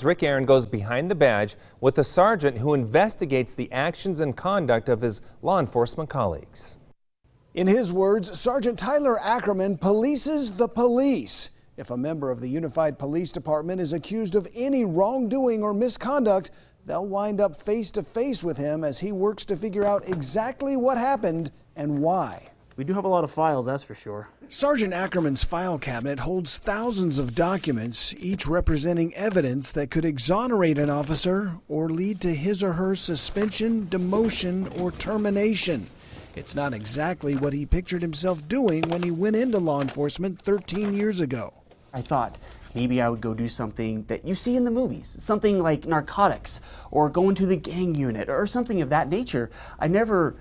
Rick Aaron goes behind the badge with a sergeant who investigates the actions and conduct of his law enforcement colleagues. In his words, Sergeant Tyler Ackerman polices the police. If a member of the Unified Police Department is accused of any wrongdoing or misconduct, they'll wind up face to face with him as he works to figure out exactly what happened and why. We do have a lot of files, that's for sure. Sergeant Ackerman's file cabinet holds thousands of documents, each representing evidence that could exonerate an officer or lead to his or her suspension, demotion, or termination. It's not exactly what he pictured himself doing when he went into law enforcement 13 years ago. I thought maybe I would go do something that you see in the movies, something like narcotics or go into the gang unit or something of that nature. I never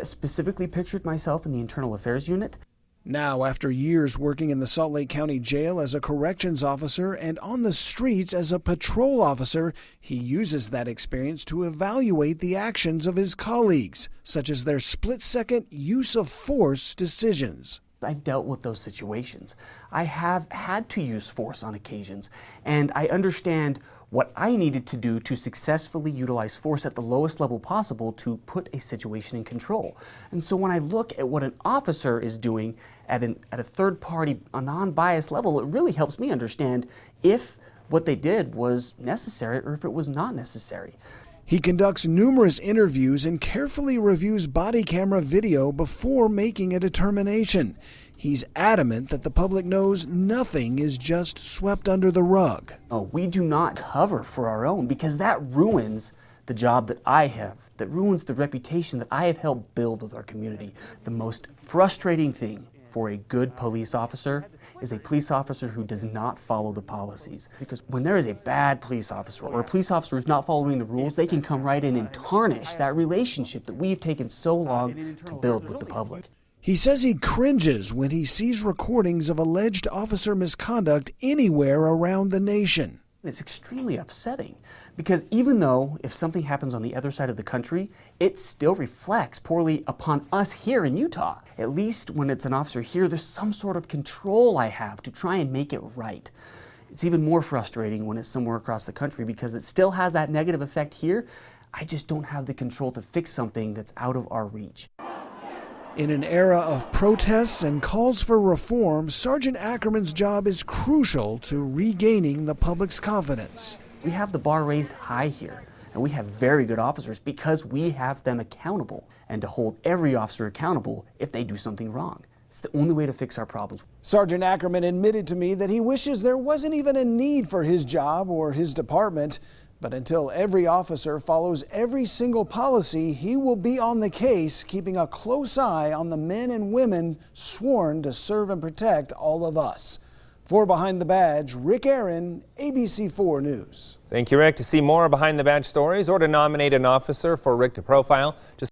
specifically pictured myself in the internal affairs unit. Now, after years working in the Salt Lake County Jail as a corrections officer and on the streets as a patrol officer, he uses that experience to evaluate the actions of his colleagues, such as their split-second use of force decisions. I've dealt with those situations. I have had to use force on occasions, and I understand what I needed to do to successfully utilize force at the lowest level possible to put a situation in control. And so when I look at what an officer is doing at a third party, a non-biased level, it really helps me understand if what they did was necessary or if it was not necessary. He conducts numerous interviews and carefully reviews body camera video before making a determination. He's adamant that the public knows nothing is just swept under the rug. Oh, we do not cover for our own because that ruins the job that I have, that ruins the reputation that I have helped build with our community. The most frustrating thing for a good police officer is a police officer who does not follow the policies. Because when there is a bad police officer or a police officer who's not following the rules, they can come right in and tarnish that relationship that we've taken so long to build with the public. He says he cringes when he sees recordings of alleged officer misconduct anywhere around the nation. It's extremely upsetting because even though if something happens on the other side of the country, it still reflects poorly upon us here in Utah. At least when it's an officer here, there's some sort of control I have to try and make it right. It's even more frustrating when it's somewhere across the country because it still has that negative effect here. I just don't have the control to fix something that's out of our reach. In an era of protests and calls for reform, Sergeant Ackerman's job is crucial to regaining the public's confidence. We have the bar raised high here, and we have very good officers because we have them accountable, and to hold every officer accountable if they do something wrong. It's the only way to fix our problems. Sergeant Ackerman admitted to me that he wishes there wasn't even a need for his job or his department. But until every officer follows every single policy, he will be on the case, keeping a close eye on the men and women sworn to serve and protect all of us. For Behind the Badge, Rick Aaron, ABC4 News. Thank you, Rick. To see more Behind the Badge stories or to nominate an officer for Rick to profile, just